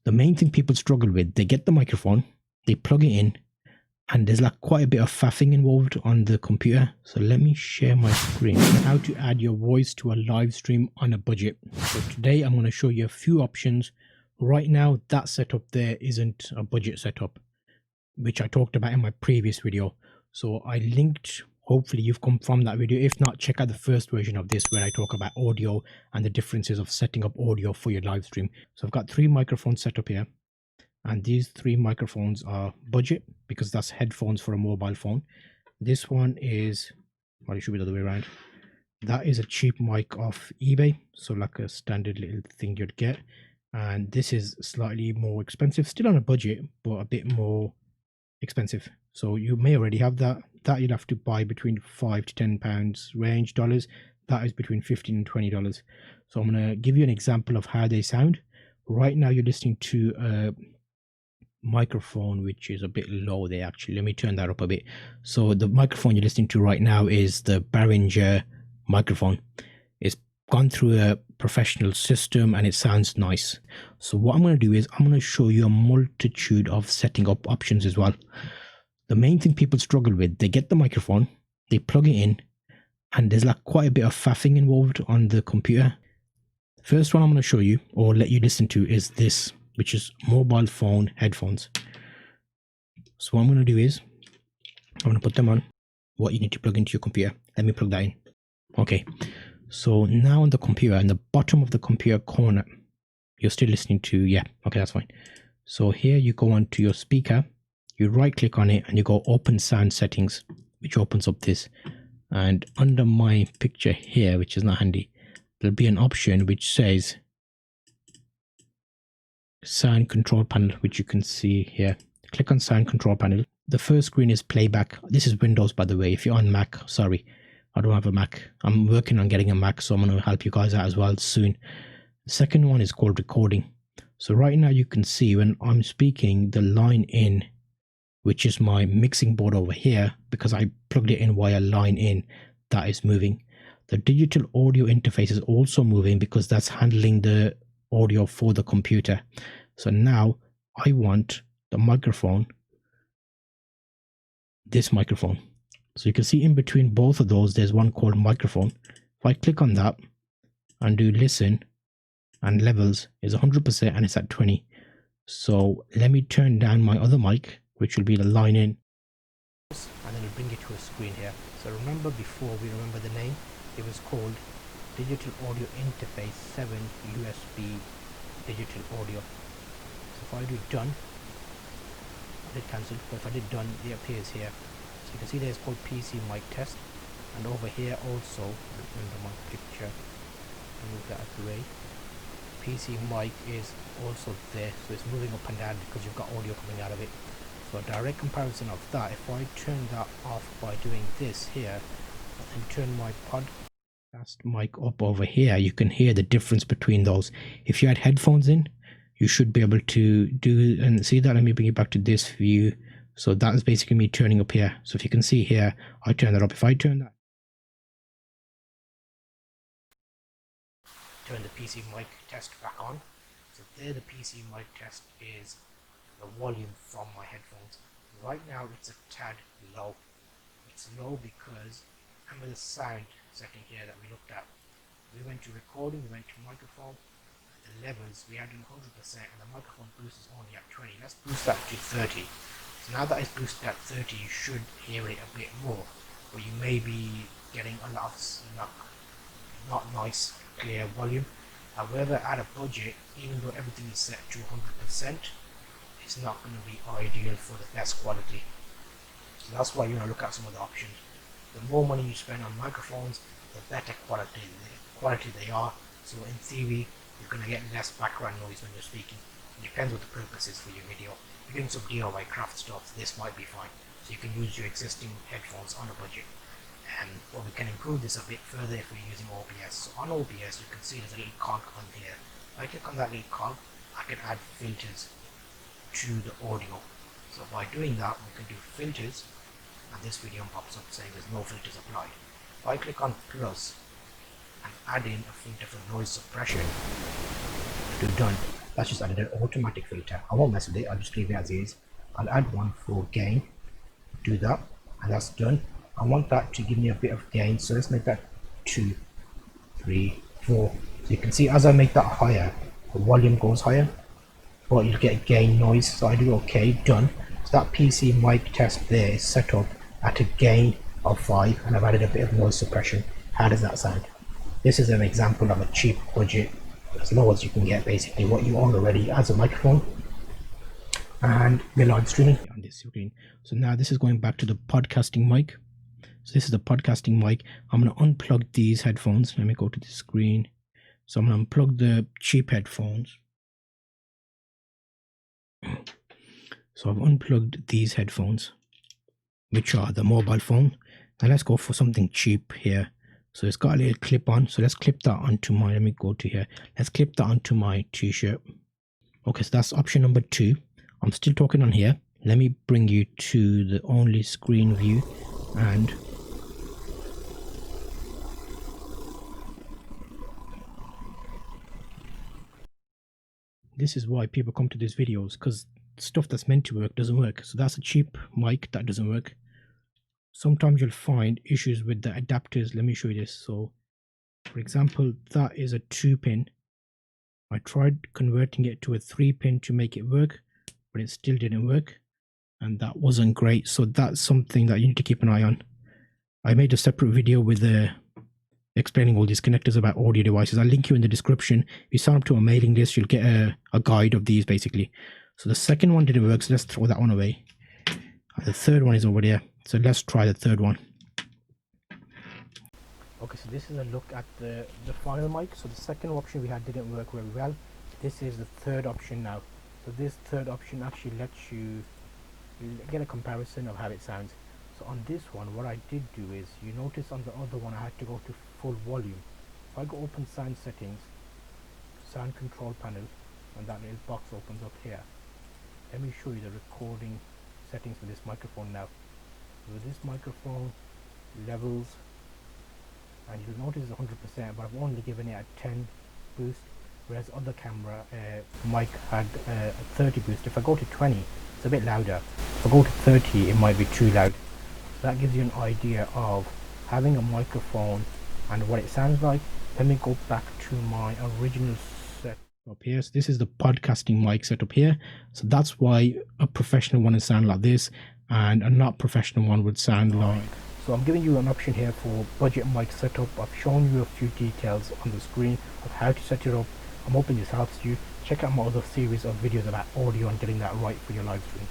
The main thing people struggle with, they get the microphone, they plug it in, and there's like quite a bit of faffing involved on the computer. So let me share my screen. How to add your voice to a live stream on a budget. So today I'm going to show you a few options. Right now that setup there isn't a budget setup, which I talked about in my previous video. So I linked, hopefully you've come from that video. If not, check out the first version of this where I talk about audio and the differences of setting up audio for your live stream. So I've got 3 microphones set up here. And these 3 microphones are budget because that's headphones for a mobile phone. This one is, well, it should be the other way around. That is a cheap mic off eBay. So like a standard little thing you'd get. And this is slightly more expensive, still on a budget, but a bit more expensive. So you may already have that. That you'd have to buy between £5 to £10 range dollars. That is between $15 and $20. So I'm going to give you an example of how they sound. Right now you're listening to a microphone which is a bit low there. Actually, let me turn that up a bit. So the microphone you're listening to right now is the Behringer microphone. It's gone through a professional system and it sounds nice. So what I'm going to do is I'm going to show you a multitude of setting up options as well. The main thing people struggle with, they get the microphone, they plug it in, and there's like quite a bit of faffing involved on the computer. First one I'm going to show you or let you listen to is this, which is mobile phone headphones. So what I'm going to do is I'm going to put them on. What you need to plug into your computer. Let me plug that in. Okay. So now on the computer, in the bottom of the computer corner, you're still listening to, yeah, okay, that's fine. So here you go onto your speaker, you right click on it and you go open sound settings, which opens up this. And under my picture here, which is not handy, there'll be an option which says sound control panel, which you can see here. Click on sound control panel. The first screen is playback. This is Windows, by the way. If you're on Mac, sorry, I don't have a Mac. I'm working on getting a Mac, so I'm going to help you guys out as well soon. The second one is called recording. So right now you can see when I'm speaking, the line in, which is my mixing board over here, because I plugged it in via line in, that is moving. The digital audio interface is also moving because that's handling the audio for the computer. So now I want the microphone, this microphone. So you can see in between both of those there's one called microphone. If I click on that and do listen, and levels is 100% and it's at 20. So let me turn down my other mic, which will be the line in, and then it'll bring it to a screen here. So remember, before we remember the name, it was called Digital Audio Interface 7 USB Digital Audio. So if I do done, I did cancel, but if I did done, it appears here. So you can see there's called PC mic test, and over here also, under my picture, move that out of the way, PC mic is also there, so it's moving up and down because you've got audio coming out of it. So a direct comparison of that, if I turn that off by doing this here, and then turn my podcast mic up over here, you can hear the difference between those. If you had headphones in, you should be able to do and see that. Let me bring it back to this view. So that is basically me turning up here. So if you can see here, I turn that up. If I turn the PC mic test back on, so there the PC mic test is the volume from my headphones. Right now it's a tad low. It's low because under the sound setting here that we looked at, we went to recording, we went to microphone, the levels we had in 100% and the microphone boost is only at 20. Let's boost that to 30. So now that it's boosted at 30, you should hear it a bit more, but you may be getting a lot of not nice clear volume. However, at a budget, even though everything is set to 100%, it's not going to be ideal for the best quality. So that's why you want to look at some of the options. The more money you spend on microphones, the better quality they are. So in theory, you're going to get less background noise when you're speaking. It depends what the purpose is for your video. If you're doing some DIY craft stuff, this might be fine. So you can use your existing headphones on a budget. But we can improve this a bit further if we're using OBS. So on OBS, you can see there's a little cog on here. If I click on that little cog, I can add filters to the audio. So by doing that, we can do filters, and this video pops up saying there's no filters applied. If I click on plus and add in a filter for noise suppression, do done, That's just added an automatic filter. I won't mess with it, I'll just leave it as is. I'll add one for gain, do that, and that's done. I want that to give me a bit of gain, so let's make that 2, 3, 4. So you can see as I make that higher, the volume goes higher, but you'll get gain noise. So I do OK, done. So that PC mic test there is set up at a gain of 5, and I've added a bit of noise suppression. How does that sound? This is an example of a cheap budget, as low as you can get, basically what you own already as a microphone, and we're live streaming on this screen. So now this is going back to the podcasting mic. So this is the podcasting mic. I'm going to unplug these headphones. Let me go to the screen. So I'm going to unplug the cheap headphones. So I've unplugged these headphones, which are the mobile phone. Now let's go for something cheap here. So it's got a little clip on. So let's clip that onto my, let me go to here. Let's clip that onto my t-shirt. Okay, so that's option number 2. I'm still talking on here. Let me bring you to the only screen view, and this is why people come to these videos, because stuff that's meant to work doesn't work. So that's a cheap mic that doesn't work. Sometimes you'll find issues with the adapters. Let me show you this. So for example, that is a 2-pin. I tried converting it to a 3-pin to make it work, but it still didn't work, and that wasn't great. So that's something that you need to keep an eye on. I made a separate video with explaining all these connectors about audio devices. I'll link you in the description. If you sign up to a mailing list, you'll get a guide of these basically. So the second one didn't work, so let's throw that one away. The third one is over there, so let's try the third one. Okay, so this is a look at the final mic. So the second option we had didn't work very well. This is the third option now. So this third option actually lets you get a comparison of how it sounds. So on this one, what I did do is, you notice on the other one I had to go to full volume. If I go open sound settings, sound control panel, and that little box opens up here. Let me show you the recording settings for this microphone now. With this microphone, levels, and you'll notice it's 100%, but I've only given it a 10 boost, whereas other camera mic had a 30 boost. If I go to 20, it's a bit louder. If I go to 30, it might be too loud. That gives you an idea of having a microphone and what it sounds like. Let me go back to my original set up here. So this is the podcasting mic setup here. So that's why a professional one would sound like this, and a not professional one would sound like. So I'm giving you an option here for budget mic setup. I've shown you a few details on the screen of how to set it up. I'm hoping this helps you. Check out my other series of videos about audio and getting that right for your live stream.